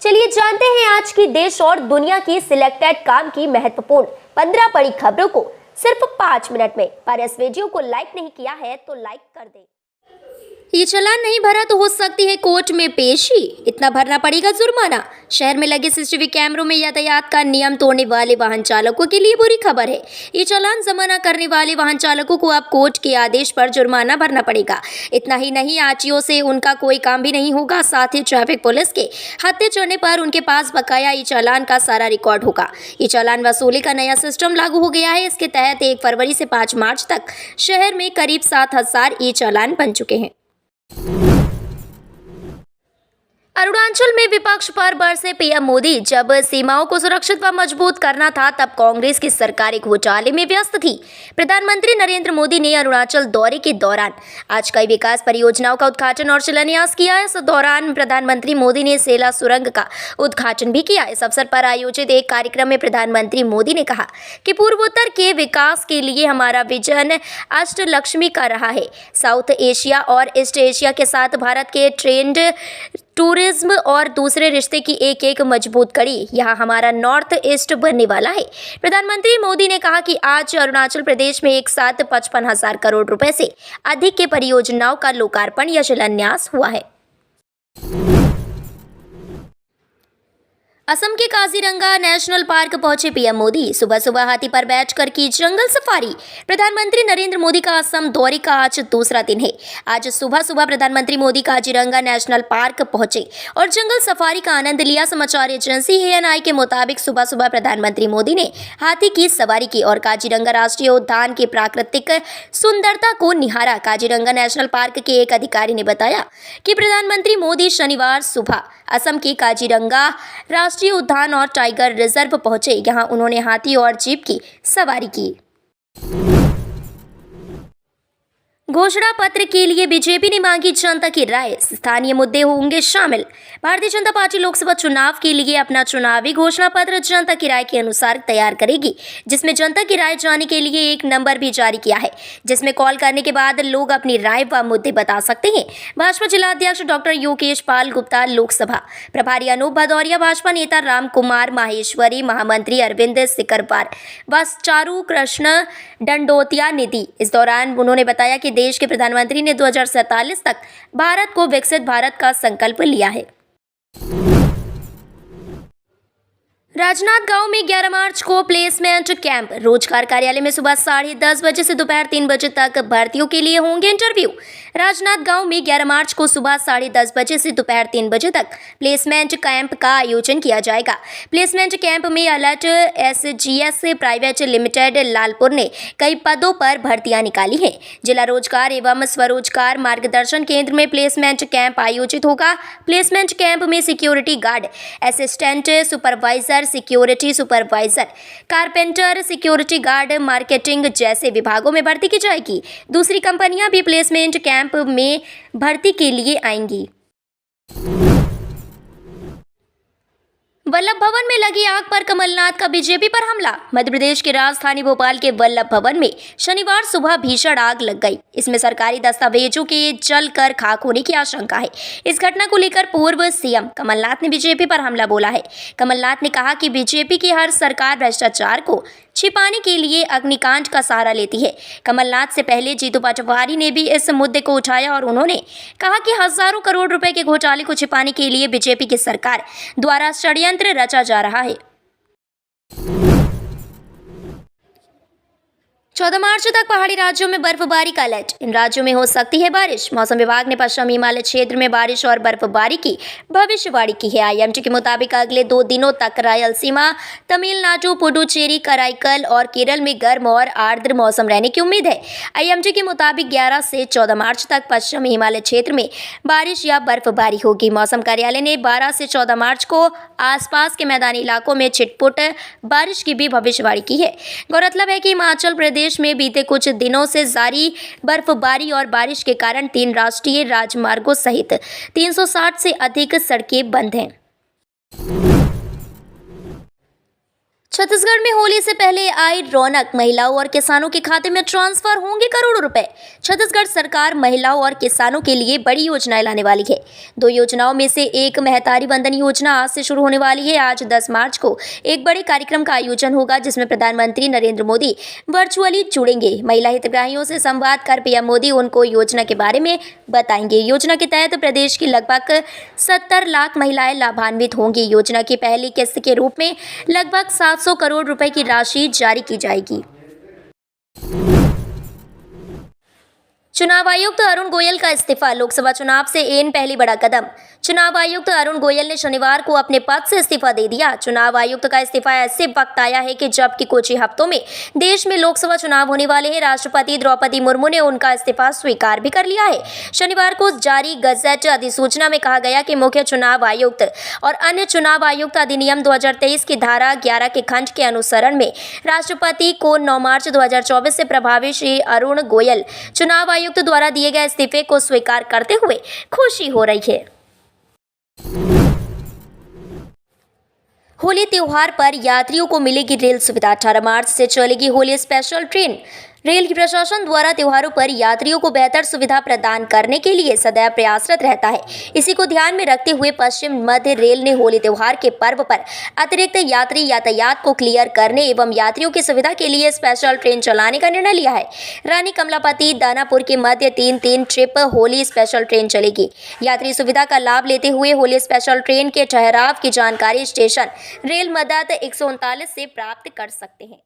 चलिए जानते हैं आज की देश और दुनिया की सिलेक्टेड काम की महत्वपूर्ण 15 बड़ी खबरों को सिर्फ 5 मिनट में। पर इस वीडियो को लाइक नहीं किया है तो लाइक कर दें। ये चालान नहीं भरा तो हो सकती है कोर्ट में पेशी, इतना भरना पड़ेगा जुर्माना। शहर में लगे सीसीटीवी कैमरों में यातायात का नियम तोड़ने वाले वाहन चालकों के लिए बुरी खबर है। ये चालान जमा न करने वाले वाहन चालकों को अब कोर्ट के आदेश पर जुर्माना भरना पड़ेगा। इतना ही नहीं, आरटीओ से उनका कोई काम भी नहीं होगा। साथ ही ट्रैफिक पुलिस के हत्थे चढ़ने पर उनके पास बकाया ई चालान का सारा रिकॉर्ड होगा। ये चालान वसूली का नया सिस्टम लागू हो गया है। इसके तहत 1 फरवरी से 5 मार्च तक शहर में करीब 7,000 ई चालान बन चुके हैं। अरुणाचल में विपक्ष पर बरसे पीएम मोदी। जब सीमाओं को सुरक्षित व मजबूत करना था तब कांग्रेस की सरकार एक घोटाले में व्यस्त थी। प्रधानमंत्री नरेंद्र मोदी ने अरुणाचल दौरे के दौरान आज कई विकास परियोजनाओं का उद्घाटन और शिलान्यास किया। इस दौरान प्रधानमंत्री मोदी ने सेला सुरंग का उद्घाटन भी किया। इस अवसर पर आयोजित एक कार्यक्रम में प्रधानमंत्री मोदी ने कहा कि पूर्वोत्तर के विकास के लिए हमारा विजन अष्टलक्ष्मी का रहा है। साउथ एशिया और ईस्ट एशिया के साथ भारत के ट्रेड, टूरिज्म और दूसरे रिश्ते की एक मजबूत कड़ी यहाँ हमारा नॉर्थ ईस्ट बनने वाला है। प्रधानमंत्री मोदी ने कहा कि आज अरुणाचल प्रदेश में एक साथ 55,000 करोड़ रुपए से अधिक के परियोजनाओं का लोकार्पण या शिलान्यास हुआ है। असम के काजीरंगा नेशनल पार्क पहुंचे पीएम मोदी। सुबह सुबह हाथी पर बैठकर की जंगल सफारी। प्रधानमंत्री नरेंद्र मोदी का असम दौरे का आज दूसरा दिन है। आज सुबह सुबह प्रधानमंत्री मोदी काजीरंगा नेशनल पार्क पहुंचे और जंगल सफारी का आनंद लिया। समाचार एजेंसी ANI के मुताबिक सुबह सुबह प्रधानमंत्री मोदी ने हाथी की सवारी की और काजीरंगा राष्ट्रीय उद्यान की प्राकृतिक सुंदरता को निहारा। काजीरंगा नेशनल पार्क के एक अधिकारी ने बताया कि प्रधानमंत्री मोदी शनिवार सुबह असम के काजीरंगा राष्ट्रीय उद्यान और टाइगर रिजर्व पहुंचे। यहां उन्होंने हाथी और जीप की सवारी की। घोषणा पत्र के लिए बीजेपी ने मांगी जनता की राय। स्थानीय मुद्दे होंगे शामिल। भारतीय जनता पार्टी लोकसभा चुनाव के लिए अपना चुनावी घोषणा पत्र जनता की राय के अनुसार तैयार करेगी, जिसमें जनता की राय जानने के लिए एक नंबर भी जारी किया है, जिसमें कॉल करने के बाद लोग अपनी राय व मुद्दे बता सकते हैं। भाजपा जिला अध्यक्ष डॉक्टर योगेश पाल गुप्ता, लोकसभा प्रभारी अनूप भदौरिया, भाजपा नेता राम कुमार माहेश्वरी, महामंत्री अरविंद सिकरवार व चारू कृष्ण दंडोतिया ने दी। इस दौरान उन्होंने बताया कि देश के प्रधानमंत्री ने 2047 तक भारत को विकसित भारत का संकल्प लिया है। राजनांदगांव में 11 मार्च को प्लेसमेंट कैंप। रोजगार कार्यालय में सुबह 10:30 बजे से दोपहर 3 बजे तक भर्तियों के लिए होंगे इंटरव्यू। राजनांदगांव में 11 मार्च को सुबह 10:30 बजे से दोपहर 3 बजे तक प्लेसमेंट कैंप का आयोजन किया जाएगा। प्लेसमेंट कैंप में alert SGS private limited Lalpur ने कई पदों पर भर्तियां निकाली हैं। जिला रोजगार एवं स्वरोजगार मार्गदर्शन केंद्र में प्लेसमेंट कैंप आयोजित होगा। प्लेसमेंट कैंप में security guard, assistant supervisor, security supervisor, carpenter, security guard, marketing जैसे विभागों में भर्ती की जाएगी। दूसरी कंपनियां भी प्लेसमेंट कैंप में भर्ती के लिए आएंगी। वल्लभ भवन में लगी आग पर कमलनाथ का बीजेपी पर हमला। मध्य प्रदेश की राजधानी भोपाल के वल्लभ भवन में शनिवार सुबह भीषण आग लग गई। इसमें सरकारी दस्तावेजों के जलकर खाक होने की आशंका है। इस घटना को लेकर पूर्व CM कमलनाथ ने बीजेपी पर हमला बोला है। कमलनाथ ने कहा कि बीजेपी की हर सरकार भ्रष्टाचार को छिपाने के लिए अग्निकांड का सहारा लेती है। कमलनाथ से पहले जीतू पटवारी ने भी इस मुद्दे को उठाया और उन्होंने कहा कि हजारों करोड़ रुपए के घोटाले को छिपाने के लिए बीजेपी की सरकार द्वारा षड्यंत्र रचा जा रहा है। 14 मार्च तक पहाड़ी राज्यों में बर्फबारी का अलर्ट। इन राज्यों में हो सकती है बारिश। मौसम विभाग ने पश्चिमी हिमालय क्षेत्र में बारिश और बर्फबारी की भविष्यवाणी की है। IMD के मुताबिक अगले 2 दिनों तक रायलसीमा, तमिलनाडु, पुडुचेरी, कराईकल और केरल में गर्म और आर्द्र मौसम रहने की उम्मीद है। IMD के मुताबिक 11 से 14 मार्च तक पश्चिमी हिमालय क्षेत्र में बारिश या बर्फबारी होगी। मौसम कार्यालय ने 12 से 14 मार्च को आसपास के मैदानी इलाकों में छिटपुट बारिश की भी भविष्यवाणी की है। गौरतलब है कि हिमाचल प्रदेश में बीते कुछ दिनों से जारी बर्फबारी और बारिश के कारण 3 राष्ट्रीय राजमार्गों सहित 360 से अधिक सड़कें बंद हैं। छत्तीसगढ़ में होली से पहले आई रौनक, महिलाओं और किसानों के खाते में ट्रांसफर होंगे करोड़ों रुपए। छत्तीसगढ़ सरकार महिलाओं और किसानों के लिए बड़ी योजनाएं लाने वाली है। 2 योजनाओं में से एक महतारी वंदन योजना आज से शुरू होने वाली है। आज 10 मार्च को एक बड़े कार्यक्रम का आयोजन होगा जिसमें प्रधानमंत्री नरेंद्र मोदी वर्चुअली जुड़ेंगे। महिला हितग्राहियों से संवाद कर पीएम मोदी उनको योजना के बारे में बताएंगे। योजना के तहत प्रदेश की लगभग 70 लाख महिलाएं लाभान्वित होंगी। योजना की पहली किस्त के रूप में लगभग 700 करोड़ रुपए की राशि जारी की जाएगी। चुनाव आयुक्त अरुण गोयल का इस्तीफा, लोकसभा चुनाव से एन पहली बड़ा कदम। चुनाव आयुक्त अरुण गोयल ने शनिवार को अपने पद से इस्तीफा दे दिया। चुनाव आयुक्त का इस्तीफा ऐसे वक्त आया है कि जबकि कुछ ही हफ्तों में देश में लोकसभा चुनाव होने वाले हैं। राष्ट्रपति द्रौपदी मुर्मू ने उनका इस्तीफा स्वीकार भी कर लिया है। शनिवार को जारी गजट अधिसूचना में कहा गया कि मुख्य चुनाव आयुक्त और अन्य चुनाव आयुक्त अधिनियम 2023 की धारा 11 के खंड के अनुसरण में राष्ट्रपति को 9 मार्च 2024 से प्रभावी श्री अरुण गोयल चुनाव आयुक्त द्वारा दिए गए इस्तीफे को स्वीकार करते हुए खुशी हो रही है। होली त्योहार पर यात्रियों को मिलेगी रेल सुविधा। 18 मार्च से चलेगी होली स्पेशल ट्रेन। रेल की प्रशासन द्वारा त्योहारों पर यात्रियों को बेहतर सुविधा प्रदान करने के लिए सदैव प्रयासरत रहता है। इसी को ध्यान में रखते हुए पश्चिम मध्य रेल ने होली त्योहार के पर्व पर अतिरिक्त यात्री यातायात को क्लियर करने एवं यात्रियों की सुविधा के लिए स्पेशल ट्रेन चलाने का निर्णय लिया है। रानी कमलापति दानापुर के मध्य 3-3 ट्रिप होली स्पेशल ट्रेन चलेगी। यात्री सुविधा का लाभ लेते हुए होली स्पेशल ट्रेन के ठहराव की जानकारी स्टेशन रेल मदद 139 से प्राप्त कर सकते हैं।